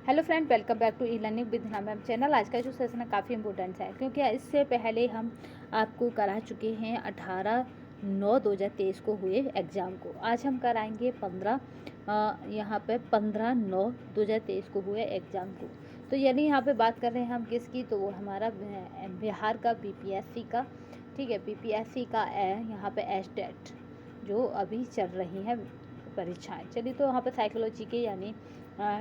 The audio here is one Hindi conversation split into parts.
Hello friend, welcome back to e learning with Hina ma'am channel. आज का जो सेशन है काफ़ी इंपॉर्टेंट है क्योंकि इससे पहले हम आपको करा चुके हैं 18/9/2023 को हुए एग्ज़ाम को। आज हम कराएंगे 15/9/2023 को हुए एग्ज़ाम को। तो यानी यहाँ पे बात कर रहे हैं हम किसकी, तो वो हमारा बिहार का बीपीएससी का, ठीक है, बीपीएससी का यहाँ पे एस्टेट जो अभी चल रही हैं परीक्षाएं। चलिए, तो वहाँ पर साइकोलॉजी के यानी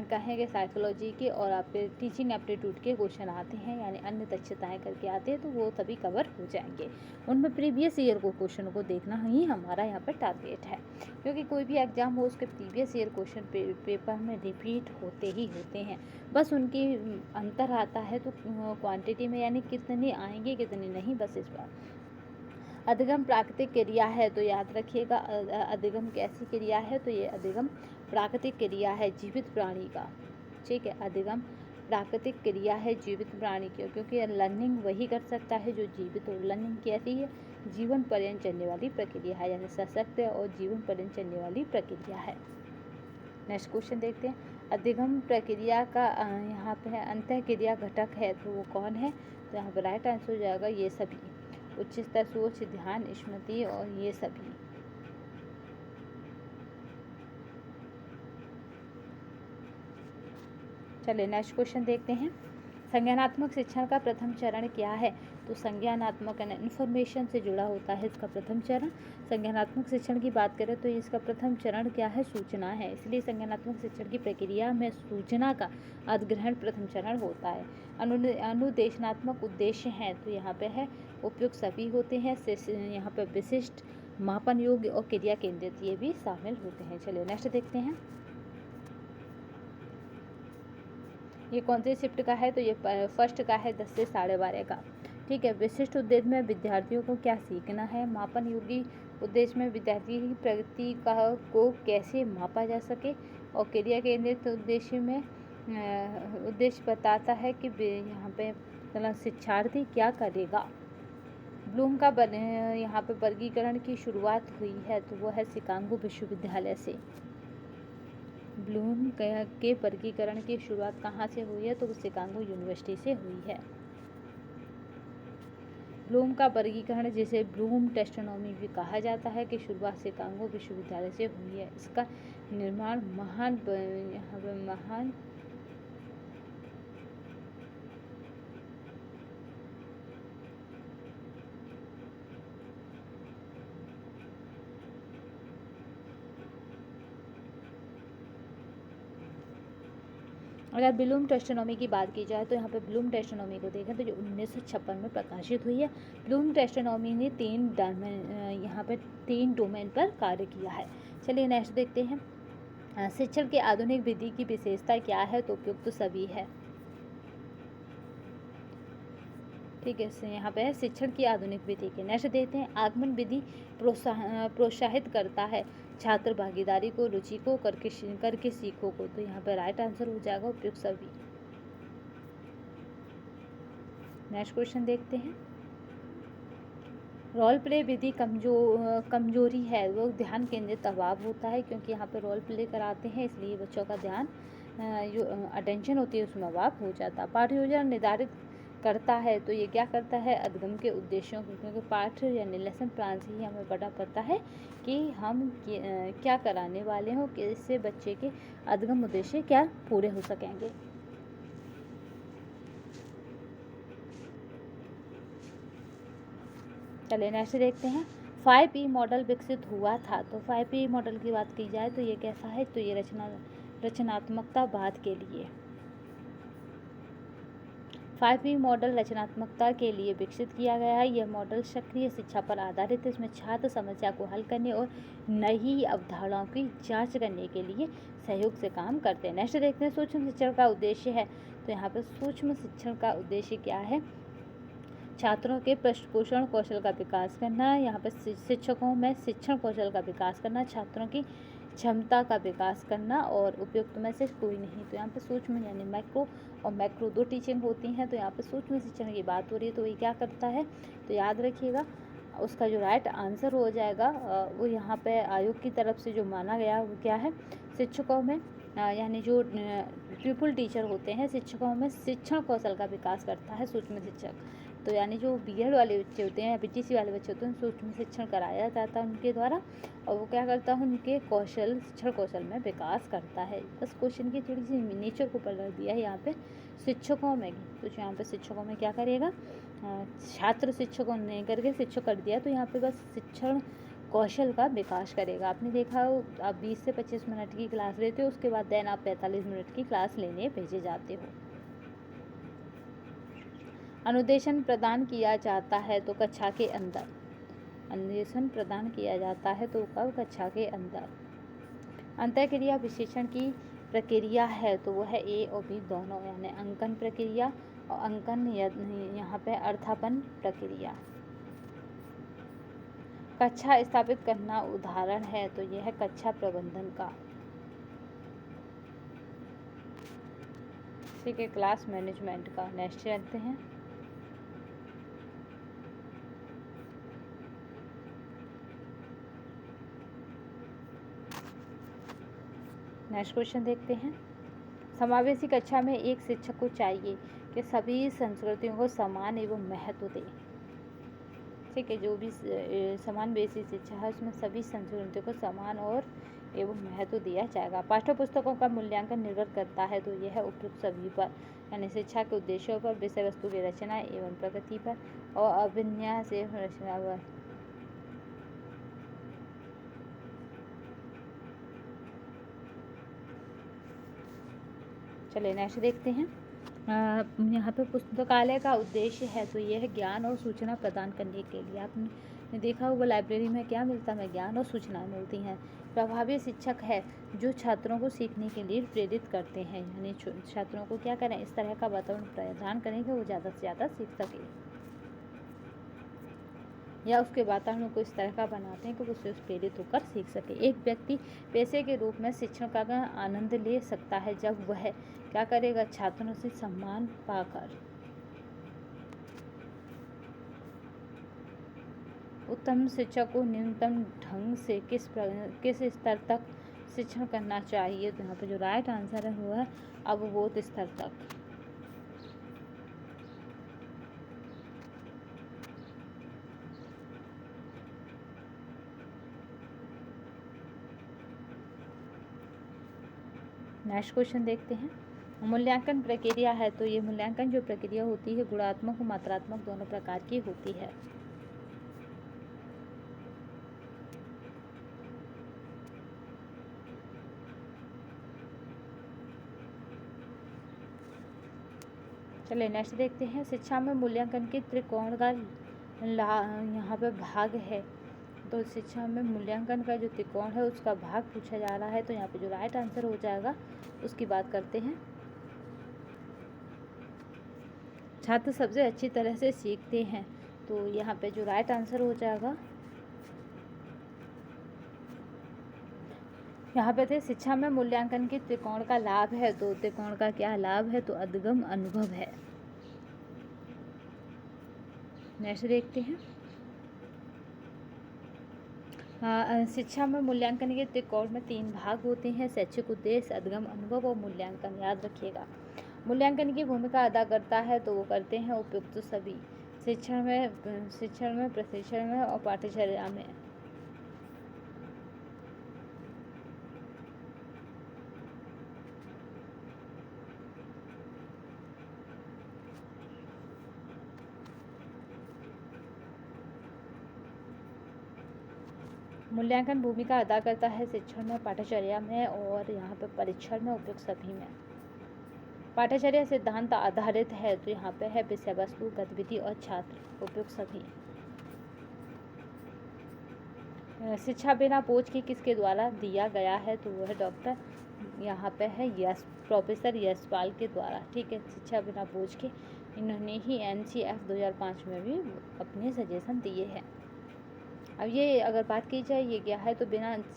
कहेंगे साइकोलॉजी के और आपके टीचिंग एप्टीट्यूड के क्वेश्चन आते हैं, यानी अन्य दक्षताएं करके आते हैं, तो वो सभी कवर हो जाएंगे। उनमें प्रीवियस ईयर को क्वेश्चन को देखना ही हमारा यहाँ पर टारगेट है, क्योंकि कोई भी एग्जाम हो उसके प्रीवियस ईयर क्वेश्चन पेपर में रिपीट होते ही होते हैं। बस उनकी अंतर आता है तो क्वान्टिटी में, यानी कितने आएंगे कितने नहीं, बस इस बार। अधिगम प्राकृतिक क्रिया है तो याद रखिएगा, अधिगम कैसी क्रिया है, तो ये अधिगम प्राकृतिक क्रिया है जीवित प्राणी का, ठीक है। अधिगम प्राकृतिक क्रिया है जीवित प्राणी की, क्योंकि लर्निंग वही कर सकता है जो जीवित हो। लर्निंग कैसी है, जीवन पर्यंत चलने वाली प्रक्रिया है, यानी सशक्त और जीवन पर्यंत चलने वाली प्रक्रिया है। नेक्स्ट क्वेश्चन देखते हैं। अधिगम प्रक्रिया का यहाँ पे है अंतः क्रिया घटक है, तो वो कौन है, तो यहाँ पर राइट आंसर हो जाएगा ये सभी। उच्च स्तर सोच, ध्यान, स्मृति और ये सभी। चलिए नेक्स्ट क्वेश्चन देखते हैं। संज्ञानात्मक शिक्षण का प्रथम चरण क्या है, तो संज्ञानात्मक इन्फॉर्मेशन से जुड़ा होता है इसका प्रथम चरण। संज्ञानात्मक शिक्षण की बात करें तो इसका प्रथम चरण क्या है, सूचना है, इसलिए संज्ञानात्मक शिक्षण की प्रक्रिया में सूचना का अधिग्रहण प्रथम चरण होता है। अनुदेशनात्मक उद्देश्य हैं, तो यहाँ पे है उपयुक्त सभी होते हैं, यहाँ पे विशिष्ट, मापन योग्य और क्रिया केंद्रित ये भी शामिल होते हैं। चलिए नेक्स्ट देखते हैं। ये कौन से शिफ्ट का है, तो ये फर्स्ट का है, 10 से 12:30 का, ठीक है। विशिष्ट उद्देश्य में विद्यार्थियों को क्या सीखना है, मापन योगी उद्देश्य में विद्यार्थी की प्रगति को कैसे मापा जा सके, और क्रिया केंद्रित उद्देश्य में उद्देश्य बताता है कि यहाँ पे मतलब शिक्षार्थी क्या करेगा। ब्लूम का यहाँ पे वर्गीकरण की शुरुआत हुई है, तो वो है शिकागो विश्वविद्यालय से। ब्लूम के वर्गीकरण की शुरुआत कहाँ से हुई है, तो शिकागो यूनिवर्सिटी से हुई है। ब्लूम का वर्गीकरण जिसे ब्लूम टेस्टोनॉमी भी कहा जाता है की शुरुआत शिकागो विश्वविद्यालय से हुई है। इसका निर्माण महान अगर ब्लूम टेस्टोनॉमी की बात की जाए तो यहाँ पे ब्लूम टेस्टोनॉमी को देखें तो जो 1956 में प्रकाशित हुई है। ब्लूम टेस्टोनॉमी ने यहाँ पे 3 डोमेन पर कार्य किया है। चलिए नेक्स्ट देखते हैं। शिक्षण की आधुनिक विधि की विशेषता क्या है, तो उपयुक्त सभी है, ठीक है। यहाँ पे है शिक्षण की आधुनिक विधि के। नेक्स्ट देते हैं। आगमन विधि प्रोत्साहित करता है छात्र भागीदारी को, रुचि को, करके सीखो को, तो यहाँ पे राइट आंसर हो जाएगा उपयुक्त सभी। नेक्स्ट क्वेश्चन देखते हैं। रोल प्ले विधि कमजोरी है, वो ध्यान केंद्रित अभाव होता है, क्योंकि यहाँ पे रोल प्ले कराते हैं इसलिए बच्चों का ध्यान जो अटेंशन होती है उसमें अभाव हो जाता है। पाठ्य योजना निर्धारित करता है, तो ये क्या करता है, अधिगम के उद्देश्यों को, क्योंकि पाठ्य यानी लेसन प्लान से ही हमें पता पड़ता है कि हम क्या कराने वाले हों, कि इससे बच्चे के अधिगम उद्देश्य क्या पूरे हो सकेंगे। चलिए नेक्स्ट देखते हैं। 5P मॉडल विकसित हुआ था, तो 5P मॉडल की बात की जाए तो ये कैसा है, तो ये रचनात्मकतावाद के लिए। 5P मॉडल रचनात्मकता के लिए विकसित किया गया है। यह मॉडल सक्रिय शिक्षा पर आधारित है। इसमें छात्र समस्या को हल करने और नई अवधारणाओं की जांच करने के लिए सहयोग से काम करते हैं। नेक्स्ट देखते हैं। सूक्ष्म शिक्षण का उद्देश्य है, तो यहाँ पर सूक्ष्म शिक्षण का उद्देश्य क्या है, छात्रों के पृष्ठपोषण कौशल का विकास करना, यहाँ पर शिक्षकों में शिक्षण कौशल का विकास करना, छात्रों की क्षमता का विकास करना, और उपयुक्त में से कोई नहीं। तो यहाँ पे सूक्ष्म यानी मैक्रो और मैक्रो 2 टीचिंग होती हैं, तो यहाँ पे सूक्ष्म शिक्षण की बात हो रही है, तो ये क्या करता है, तो याद रखिएगा उसका जो राइट आंसर हो जाएगा वो यहाँ पे आयोग की तरफ से जो माना गया वो क्या है, शिक्षकों में यानी जो ट्रिपल टीचर होते हैं शिक्षकों में शिक्षण कौशल का विकास करता है सूक्ष्म शिक्षक। तो यानी जो बीएड वाले बच्चे होते हैं या पीटीसी वाले बच्चे होते हैं सूक्ष्म शिक्षण कराया जाता है उनके द्वारा, और वो क्या करता है उनके शिक्षण कौशल में विकास करता है। बस क्वेश्चन की थोड़ी सी नेचर को पलट दिया है यहाँ पे शिक्षकों में। तो यहाँ पे शिक्षकों में क्या करेगा, छात्र शिक्षकों ने करके शिक्षक कर दिया, तो यहाँ पे बस शिक्षण कौशल का विकास करेगा। आपने देखा हो आप 20 से 25 मिनट की क्लास लेते हो, उसके बाद देन आप 45 मिनट की क्लास लेने भेजे जाते हो। अनुदेशन प्रदान किया जाता है तो कक्षा के अंदर, अनुदेशन प्रदान किया जाता है तो कब, कक्षा के अंदर। अंतःक्रिया विश्लेषण की प्रक्रिया है तो वह ए और बी दोनों, यानी अंकन प्रक्रिया और अंकन यहाँ पे अर्थापन प्रक्रिया। कक्षा स्थापित करना उदाहरण है तो यह कक्षा प्रबंधन का, ठीक है, क्लास मैनेजमेंट का। नेक्स्ट चलते हैं। नेक्स्ट क्वेश्चन देखते हैं। समावेशी कक्षा में एक शिक्षक को चाहिए कि सभी संस्कृतियों को समान एवं महत्व दे, ठीक है। जो भी समान बेसी शिक्षा है उसमें सभी संस्कृतियों को समान और एवं महत्व दिया जाएगा। पाठ्य पुस्तकों का मूल्यांकन निर्भर करता है तो यह उपयुक्त सभी पर, यानी शिक्षा के उद्देश्यों पर, विषय वस्तु की रचना एवं प्रगति पर और अभिन्यास एवं रचना पर। चलिए नेक्स्ट देखते हैं। यहाँ पे पुस्तकालय का उद्देश्य है तो यह ज्ञान और सूचना प्रदान करने के लिए। आपने देखा होगा लाइब्रेरी में क्या मिलता है, ज्ञान और सूचनाएं मिलती हैं। प्रभावी शिक्षक है जो छात्रों को सीखने के लिए प्रेरित करते हैं, यानी छात्रों को क्या करें, इस तरह का वातावरण प्रदान करें कि वो ज़्यादा से ज़्यादा सीख सके, या उसके वातावरण को इस तरह का बनाते हैं कि वो उससे प्रेरित होकर सीख सके। एक व्यक्ति पेशे के रूप में शिक्षण का आनंद ले सकता है जब वह क्या करेगा, छात्रों से सम्मान पाकर उत्तम शिक्षक को न्यूनतम ढंग से किस स्तर तक शिक्षण करना चाहिए। तो यहाँ पे जो राइट आंसर है वो है अवबोध स्तर तक। नेक्स्ट क्वेश्चन देखते हैं। मूल्यांकन प्रक्रिया है तो ये मूल्यांकन जो प्रक्रिया होती है गुणात्मक और मात्रात्मक दोनों प्रकार की होती है। चलिए नेक्स्ट देखते हैं। शिक्षा में मूल्यांकन के त्रिकोण का यहाँ पे भाग है, तो शिक्षा में मूल्यांकन का जो त्रिकोण है उसका भाग पूछा जा रहा है, तो यहाँ पे जो राइट आंसर हो जाएगा उसकी बात करते हैं। छात्र सबसे अच्छी तरह से सीखते हैं, तो यहाँ पे जो राइट आंसर हो जाएगा, यहाँ पे थे शिक्षा में मूल्यांकन के त्रिकोण का लाभ है, तो त्रिकोण का क्या लाभ है, तो अधिगम अनुभव है। नेक्स्ट देखते हैं। शिक्षा में मूल्यांकन के त्रिकोण में 3 भाग होते हैं, शैक्षिक उद्देश्य, अधिगम अनुभव और मूल्यांकन। याद रखिएगा मूल्यांकन की भूमिका अदा करता है तो वो करते हैं उपयुक्त सभी, शिक्षण में, प्रशिक्षण में और पाठ्यचर्या में। मूल्यांकन भूमिका अदा करता है शिक्षण में, पाठ्यचर्या में और यहाँ पर परीक्षण में, उपयुक्त सभी में। पाठ्यचर्या सिद्धांत आधारित है तो यहाँ पे है विषय वस्तु, गतिविधि और छात्र, उपयुक्त सभी। शिक्षा बिना बोझ के किसके द्वारा दिया गया है, तो वह डॉक्टर यहाँ पे है प्रोफेसर यशपाल के द्वारा, ठीक है। शिक्षा बिना बोझ के इन्होंने ही NCF 2005 में भी अपने सजेशन दिए हैं। अब ये अगर बात की जाए ये क्या है, तो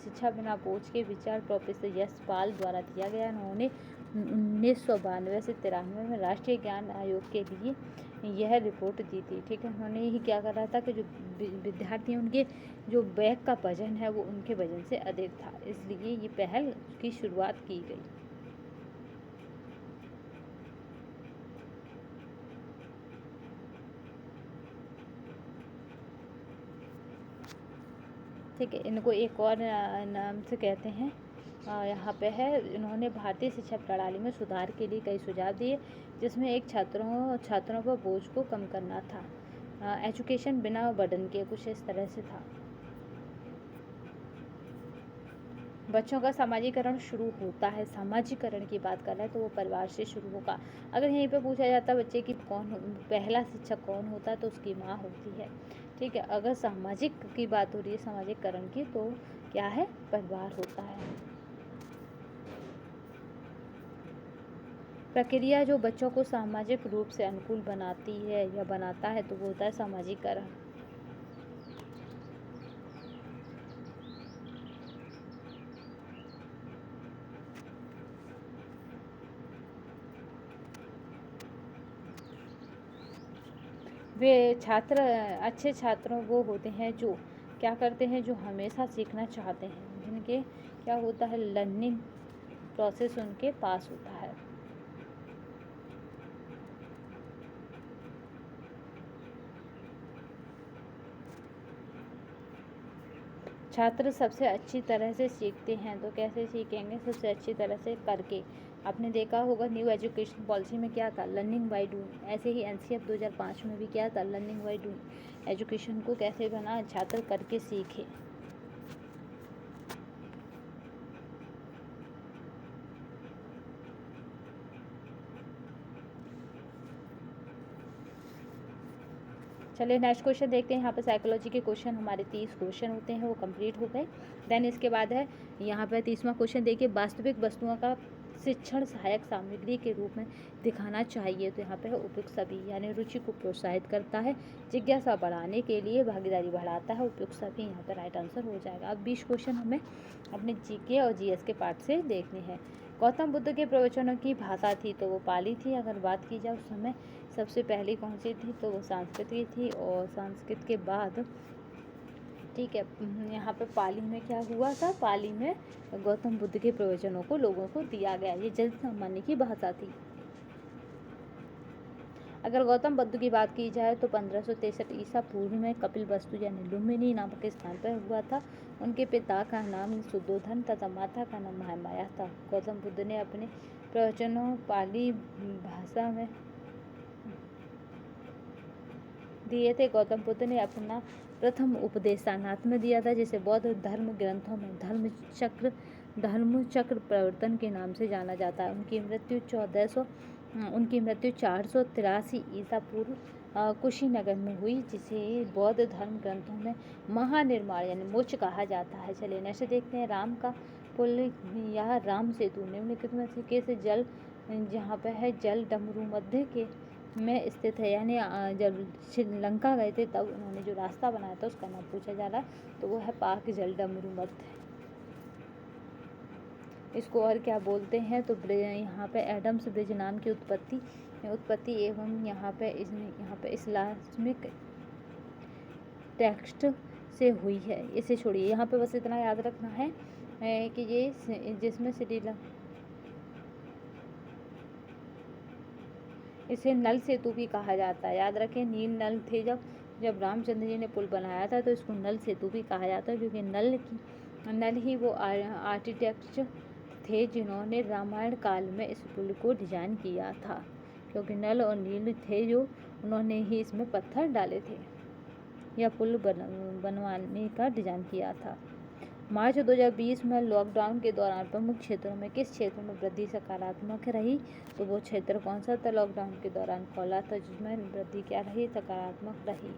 शिक्षा बिना बोझ के विचार प्रोफेसर यशपाल द्वारा दिया गया। उन्होंने 1992 से 93 में राष्ट्रीय ज्ञान आयोग के लिए यह रिपोर्ट दी थी, ठीक है। उन्होंने यही क्या कर रहा था कि जो विद्यार्थी हैं उनके जो बैग का वजन है वो उनके वजन से अधिक था, इसलिए ये पहल की शुरुआत की गई। ठीक है, इनको एक और नाम से कहते हैं। यहाँ पे है, इन्होंने भारतीय शिक्षा प्रणाली में सुधार के लिए कई सुझाव दिए, जिसमें एक छात्रों पर बोझ को कम करना था। एजुकेशन बिना बर्डन के, कुछ इस तरह से था। बच्चों का सामाजिकरण शुरू होता है, सामाजिकरण की बात कर रहे हैं तो वो परिवार से शुरू होगा। अगर यहीं पे पूछा जाता है बच्चे की पहला शिक्षक कौन होता है, तो उसकी माँ होती है। ठीक है, अगर सामाजिक की बात हो रही है, सामाजिकरण की, तो क्या है, परिवार होता है। प्रक्रिया जो बच्चों को सामाजिक रूप से अनुकूल बनाती है या बनाता है, तो वो होता है सामाजिकरण। वे छात्र, अच्छे छात्रों वो होते हैं जो क्या करते हैं, जो हमेशा सीखना चाहते हैं, जिनके क्या होता है, लर्निंग प्रोसेस उनके पास होता है। छात्र सबसे अच्छी तरह से सीखते हैं, तो कैसे सीखेंगे, सबसे अच्छी तरह से करके। आपने देखा होगा न्यू एजुकेशन पॉलिसी में क्या था, लर्निंग बाय डूइंग। ऐसे ही एनसीएफ 2005 में भी क्या था, लर्निंग बाय डूइंग। एजुकेशन को कैसे बना, छात्र करके सीखे। चलिए नेक्स्ट क्वेश्चन देखते हैं। यहाँ पे साइकोलॉजी के क्वेश्चन हमारे 30 क्वेश्चन होते हैं, वो कंप्लीट हो गए। देन इसके बाद है यहाँ पे 30वां क्वेश्चन देखिए, वास्तविक वस्तुओं का शिक्षण सहायक सामग्री के रूप में दिखाना चाहिए। तो यहाँ पे है उपयुक्त सभी, यानी रुचि को प्रोत्साहित करता है, जिज्ञासा बढ़ाने के लिए भागीदारी बढ़ाता है। उपयुक्त सभी यहाँ पे राइट आंसर हो जाएगा। अब 20 क्वेश्चन हमें अपने जीके और जीएस के पार्ट से देखने हैं। गौतम बुद्ध के प्रवचनों की भाषा थी, तो वो पाली थी। अगर बात की जाए उस समय सबसे पहली कौन सी थी, तो वो संस्कृत की थी। और संस्कृत के बाद ठीक है, यहाँ पे पाली में क्या हुआ था, पाली में गौतम बुद्ध के प्रवचनों को लोगों को दिया गया। ये जन सामान्य की भाषा थी। अगर गौतम बुद्ध की बात की जाए तो 1563 ईसा पूर्व में कपिल वस्तु यानी लुम्बिनी नामक स्थान पर हुआ था। उनके पिता का नाम सुद्धोधन तथा माता का नाम महामाया था। गौतम बुद्ध ने अपने प्रवचनों पाली भाषा में दिए थे। गौतम बुद्ध ने अपना प्रथम उपदेश सारनाथ में दिया था, जिसे बौद्ध धर्म ग्रंथों में धर्म चक्र प्रवर्तन के नाम से जाना जाता है। उनकी मृत्यु 483 ईसा पूर्व कुशीनगर में हुई, जिसे बौद्ध धर्म ग्रंथों में महानिर्माण यानी मोक्ष कहा जाता है। चलिए नेक्स्ट देखते हैं। राम का पुल या राम सेतु निम्नलिखित में से किस जल जहाँ पे है जल डमरू मध्य के में स्थित है, यानी जब श्रीलंका गए थे तब उन्होंने जो रास्ता बनाया था उसका नाम पूछा जा रहा है, तो वो है पाक जल डमरू मध्य। इसको और क्या बोलते हैं, तो यहाँ पे एडम्स ब्रिज नाम की उत्पत्ति एवं यहाँ पे इस्लामिक टेक्स्ट से हुई है। इसे छोड़िए, यहाँ पे बस इतना याद रखना है कि ये जिसमें श्रीलंका, इसे नल सेतु भी कहा जाता है। याद रखें, नील नल थे जब रामचंद्र जी ने पुल बनाया था, तो इसको नल सेतु भी कहा जाता है, क्योंकि नल ही वो आर्किटेक्ट थे जिन्होंने रामायण काल में इस पुल को डिजाइन किया था। क्योंकि नल और नील थे जो उन्होंने ही इसमें पत्थर डाले थे या पुल बनवाने का डिजाइन किया था। मार्च 2020 में लॉकडाउन के दौरान प्रमुख क्षेत्रों में किस क्षेत्र में वृद्धि सकारात्मक रही, तो वो क्षेत्र कौन सा था, लॉकडाउन के दौरान खोला था, जिसमें वृद्धि क्या रही, सकारात्मक रही।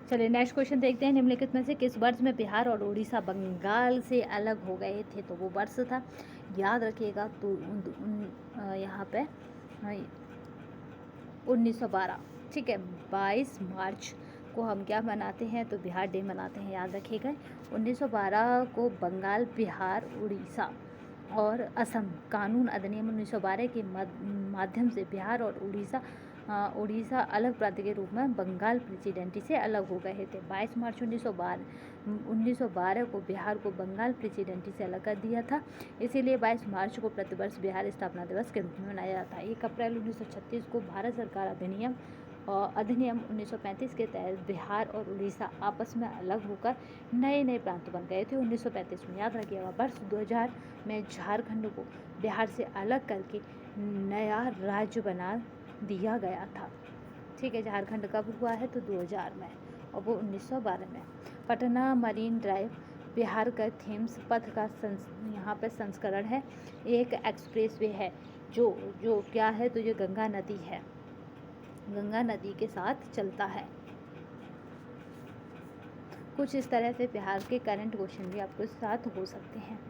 चलिए नेक्स्ट क्वेश्चन देखते हैं। निम्नलिखित में से किस वर्ष में बिहार और उड़ीसा बंगाल से अलग हो गए थे, तो वो वर्ष था, याद रखिएगा, तो यहाँ पे 1912। ठीक है, 22 मार्च को हम क्या मनाते हैं, तो बिहार डे मनाते हैं, याद रखिएगा। 1912 को बंगाल, बिहार, उड़ीसा और असम कानून अधिनियम 1912 के माध्यम से बिहार और उड़ीसा उड़ीसा अलग प्रांत के रूप में बंगाल प्रेसिडेंसी से अलग हो गए थे। 22 मार्च 1912 को बिहार को बंगाल प्रेसिडेंसी से अलग कर दिया था। इसीलिए 22 मार्च को प्रतिवर्ष बिहार स्थापना दिवस के रूप में मनाया जाता है। 1 अप्रैल 1936 को भारत सरकार अधिनियम 1935 के तहत बिहार और उड़ीसा आपस में अलग होकर नए प्रांत बन गए थे। 1935 में, याद रखिएगा, वर्ष 2000 में झारखंड को बिहार से अलग करके नया राज्य बना दिया गया था। ठीक है, झारखंड कब हुआ है तो 2000 में, और वो 1912 में। पटना मरीन ड्राइव बिहार का थेम्स पथ का यहाँ पे संस्करण है। एक एक्सप्रेसवे है जो क्या है तो ये गंगा नदी है, गंगा नदी के साथ चलता है। कुछ इस तरह से बिहार के करंट क्वेश्चन भी आपके साथ हो सकते हैं।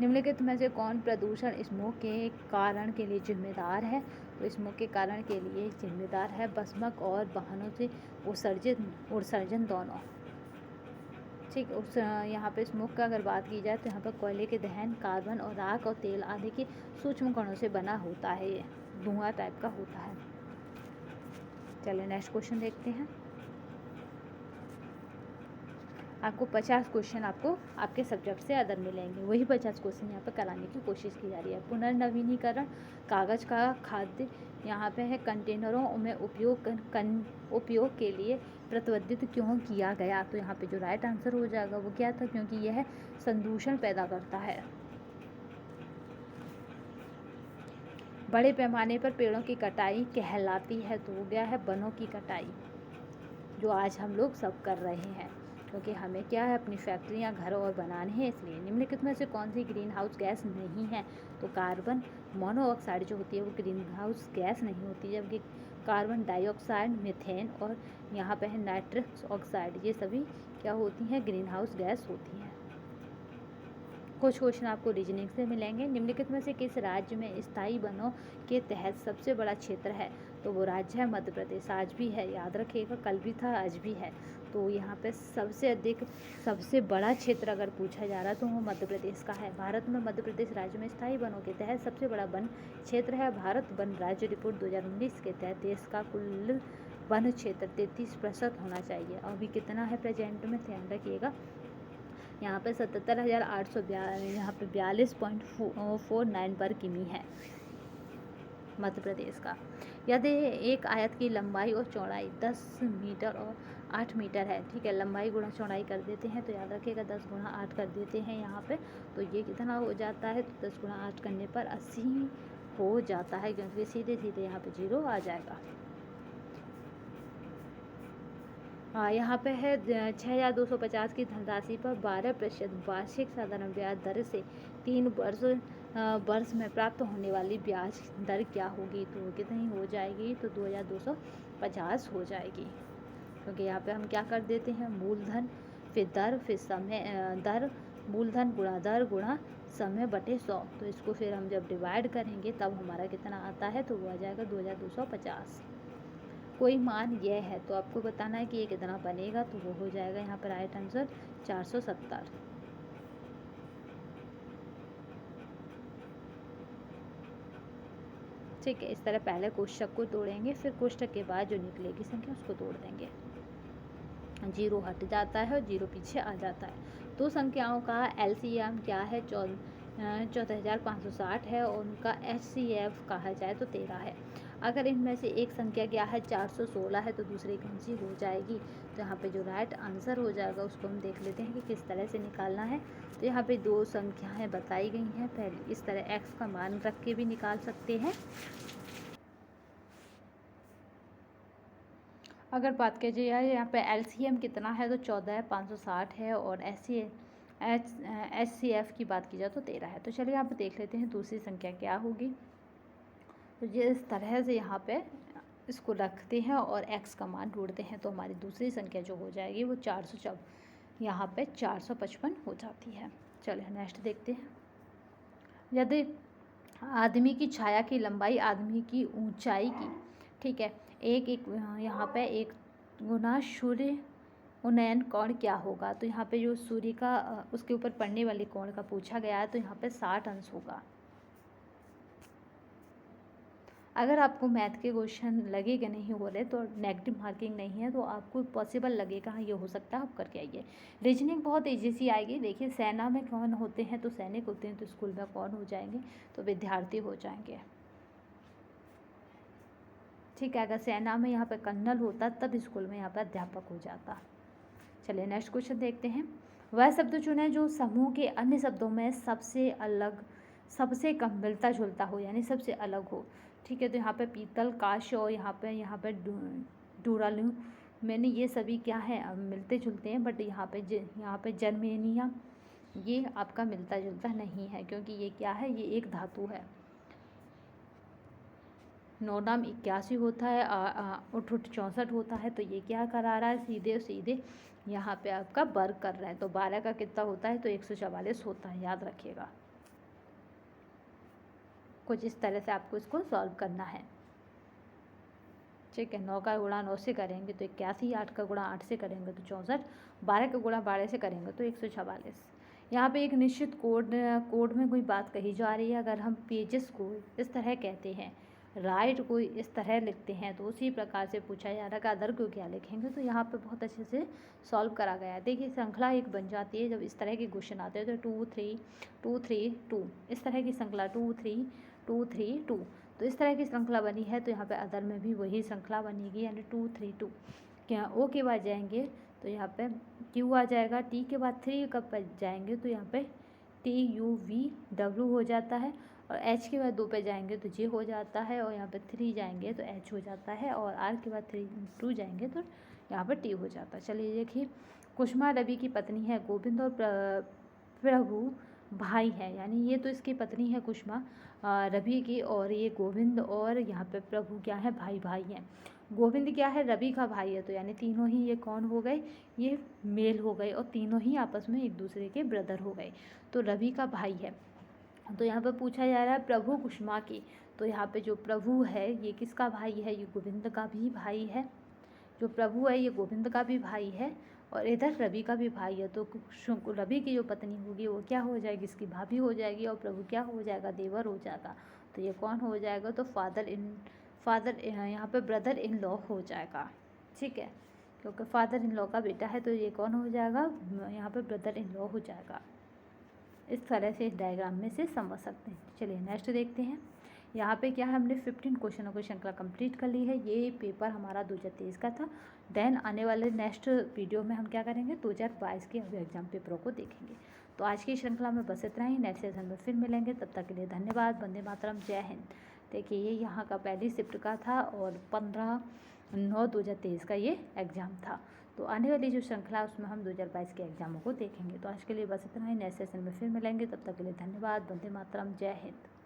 निम्नलिखित में से कौन प्रदूषण स्मोक के कारण के लिए जिम्मेदार है? तो स्मोक के कारण के लिए जिम्मेदार है बसमक और वाहनों से उत्सर्जन दोनों। ठीक, यहाँ पे स्मोक का अगर बात की जाए तो यहाँ पर कोयले के दहन, कार्बन और राख और तेल आदि के सूक्ष्म कणों से बना होता है, ये धुआं टाइप का होता है। चलिए नेक्स्ट क्वेश्चन देखते हैं। आपको 50 क्वेश्चन आपको आपके सब्जेक्ट से अदर मिलेंगे, वही 50 क्वेश्चन यहाँ पे कराने की कोशिश की जा रही है। पुनर्नवीनीकरण कागज़ का खाद्य यहाँ पे है कंटेनरों में उपयोग के लिए प्रतिबंधित क्यों किया गया? तो यहाँ पे जो राइट आंसर हो जाएगा वो क्या था, क्योंकि यह संदूषण पैदा करता है। बड़े पैमाने पर पेड़ों की कटाई कहलाती है तो वो क्या है, वनों की कटाई, जो आज हम लोग सब कर रहे हैं, क्योंकि हमें क्या है अपनी फैक्ट्रियां, घर और बनाने हैं, इसलिए। निम्नलिखित में से कौन सी ग्रीन हाउस गैस नहीं है? तो कार्बन मोनोऑक्साइड जो होती है वो ग्रीन हाउस गैस नहीं होती, जबकि कार्बन डाइऑक्साइड, मीथेन और यहाँ पे है नाइट्रस ऑक्साइड, ये सभी क्या होती हैं, ग्रीन हाउस गैस होती हैं। कुछ क्वेश्चन आपको रीजनिंग से मिलेंगे। निम्नलिखित में से किस राज्य में स्थायी वनों के तहत सबसे बड़ा क्षेत्र है? तो वो राज्य है मध्य प्रदेश, आज भी है, याद रखिएगा, कल भी था आज भी है। तो यहाँ पे सबसे बड़ा क्षेत्र अगर पूछा जा रहा है तो वो मध्य प्रदेश का है। भारत में मध्य प्रदेश राज्य में स्थायी वनों के तहत सबसे बड़ा वन क्षेत्र है। भारत वन राज्य रिपोर्ट 2019 के तहत देश का कुल वन क्षेत्र 33% होना चाहिए। अभी कितना है प्रेजेंट में, ध्यान रखिएगा, यहाँ पे 77,842, यहाँ पे 42.49 वर्ग किमी है मध्य प्रदेश का। यदि एक आयत की लंबाई और चौड़ाई 10 मीटर और 8 मीटर है, ठीक है, लंबाई गुणा चौड़ाई कर देते हैं तो याद रखिएगा 10 गुणा 8 कर देते हैं यहाँ पे, तो ये कितना हो जाता है, तो 10 गुणा 8 करने पर 80 हो जाता है, क्योंकि सीधे सीधे यहाँ पे 0 आ जाएगा। हाँ, यहाँ पे है 6,250 की धनराशि पर 12% वार्षिक साधारण ब्याज दर से 3 वर्ष में प्राप्त होने वाली ब्याज दर क्या होगी? तो कितनी हो जाएगी? तो 2,250 हो जाएगी, क्योंकि यहाँ पे हम क्या कर देते हैं, मूलधन फिर दर फिर समय, दर मूलधन गुणा समय बटे 100, तो इसको फिर हम जब डिवाइड करेंगे तब हमारा कितना आता है, तो वो आ जाएगा 2,250। कोई मान यह है तो आपको बताना है कि ये कितना बनेगा, तो वो हो जाएगा यहाँ पर राइट आंसर 470। ठीक है, इस तरह पहले कोष्ठक को तोड़ेंगे, फिर कोष्ठक के बाद जो निकलेगी संख्या उसको तोड़ देंगे। 0 हट जाता है और 0 पीछे आ जाता है। दो संख्याओं का LCM क्या है, 14,560 है, और उनका HCF कहा जाए तो 13 है। अगर इनमें से एक संख्या क्या है 416 है तो दूसरी कौन सी हो जाएगी? तो यहाँ पे जो राइट आंसर हो जाएगा उसको हम देख लेते हैं कि किस तरह से निकालना है। तो यहाँ पे 2 संख्याएं बताई गई हैं, पहले इस तरह x का मान रख के भी निकाल सकते हैं। अगर बात की जाए यहाँ पे LCM कितना है तो 14,560 है, और HCF की बात की जाए तो 13 है। तो चलिए यहाँ पे देख लेते हैं दूसरी संख्या क्या होगी। तो जिस तरह से यहाँ पे इसको रखते हैं और x का मान ढूंढते हैं तो हमारी दूसरी संख्या जो हो जाएगी वो 455 हो जाती है। चलिए नेक्स्ट देखते हैं। यदि आदमी की छाया की लंबाई आदमी की ऊंचाई की, ठीक है, एक यहाँ पे 1 गुना सूर्य उन्नयन कोण क्या होगा? तो यहाँ पे जो सूर्य का उसके ऊपर पड़ने वाले कोण का पूछा गया है, तो यहाँ पे 60 अंश होगा। अगर आपको मैथ के क्वेश्चन लगेगा नहीं हो रहे तो नेगेटिव मार्किंग नहीं है, तो आपको पॉसिबल लगेगा हाँ ये हो सकता है, आप करके आइए। रीजनिंग बहुत ईजी सी आएगी। देखिए सेना में कौन होते हैं, तो सैनिक होते हैं, तो स्कूल में कौन हो जाएंगे, तो विद्यार्थी हो जाएंगे। ठीक है, अगर सेना में यहाँ पे कर्नल होता तब स्कूल में यहाँ पे अध्यापक हो जाता। चलिए नेक्स्ट क्वेश्चन देखते हैं। वह शब्द चुनें जो समूह के अन्य शब्दों में सबसे अलग, सबसे कम मिलता जुलता हो, यानी सबसे अलग हो। ठीक है, तो यहाँ पे पीतल, काश और यहाँ पे डूरालू, मैंने ये सभी क्या है मिलते जुलते हैं, बट यहाँ पे जर्मेनिया ये आपका मिलता जुलता नहीं है, क्योंकि ये क्या है, ये एक धातु है। नोनाम 81 होता है, उठ 64 होता है, तो ये क्या करा रहा है, सीधे सीधे यहाँ पे आपका वर्ग कर रहा है। तो 12 का कितना होता है, तो 144 होता है, याद रखिएगा। कुछ इस तरह से आपको इसको सॉल्व करना है। ठीक है, 9 का गुणा 9 से करेंगे तो 81, 8 का गुणा 8 से करेंगे तो 64, 12 का गुणा 12 से करेंगे तो 144। यहाँ पे एक निश्चित कोड में कोई बात कही जा रही है। अगर हम पेजेस को इस तरह कहते हैं, राइट को इस तरह लिखते हैं, तो उसी प्रकार से पूछा जा रहा है कि अदर को क्या लिखेंगे, तो यहाँ पे बहुत अच्छे से सॉल्व करा गया है। देखिए श्रृंखला एक बन जाती है जब इस तरह के क्वेश्चन आते हैं, तो 2 3 2 3 2 इस तरह की श्रृंखला, 2 3 2 3 2, तो इस तरह की श्रृंखला बनी है। तो यहाँ पे अदर में भी वही श्रृंखला बनेगी, यानी 2 3 2। क्या ओ के बाद जाएंगे तो यहाँ पे क्यू आ जाएगा, टी के बाद 3 कब जाएंगे तो यहाँ पे TUVW हो जाता है, और एच के बाद 2 पे जाएंगे तो जे हो जाता है, और यहाँ पे 3 जाएंगे तो एच हो जाता है, और आर के बाद 2 जाएंगे तो यहाँ पर टी हो जाता है। चलिए देखिए, कुसुमा रवि की पत्नी है, गोविंद और प्रभु भाई है, यानी ये तो इसकी पत्नी है कुसुमा रवि की, और ये गोविंद और यहाँ पे प्रभु क्या है, भाई भाई हैं। गोविंद क्या है, रवि का भाई है, तो यानी तीनों ही ये कौन हो गए, ये मेल हो गए, और तीनों ही आपस में एक दूसरे के ब्रदर हो गए, तो रवि का भाई है। तो यहाँ पर पूछा जा रहा है प्रभु कुसुमा की, तो यहाँ पे जो प्रभु है ये किसका भाई है, ये गोविंद का भी भाई है। जो प्रभु है ये गोविंद का भी भाई है, और इधर रवि का भी भाई है। तो रवि की जो पत्नी होगी वो क्या हो जाएगी, इसकी भाभी हो जाएगी, और प्रभु क्या हो जाएगा, देवर हो जाएगा। तो ये कौन हो जाएगा, तो फादर यहाँ पे ब्रदर इन लॉ हो जाएगा। ठीक है, क्योंकि फादर इन लॉ का बेटा है, तो ये कौन हो जाएगा, यहाँ पे ब्रदर इन लॉ हो जाएगा। इस तरह से इस डायग्राम में से समझ सकते हैं। चलिए नेक्स्ट देखते हैं। यहाँ पे क्या है, हमने 15 क्वेश्चनों की श्रृंखला कंप्लीट कर ली है। ये पेपर हमारा 2023 का था। देन आने वाले नेक्स्ट वीडियो में हम क्या करेंगे, 2022 के एग्जाम पेपरों को देखेंगे। तो आज की श्रृंखला में बस इतना ही। नेक्स्ट सेशन में फिर मिलेंगे, तब तक के लिए धन्यवाद। वंदे मातरम, जय हिंद। देखिए ये यहाँ का पहली शिफ्ट का था, और 15/9/2023 का ये एग्ज़ाम था। तो आने वाली जो श्रृंखला उसमें हम 2022 के एग्जामों को देखेंगे। तो आज के लिए बस इतना ही। नेक्स्ट सेशन में फिर मिलेंगे, तब तक के लिए धन्यवाद। वंदे मातरम, जय हिंद।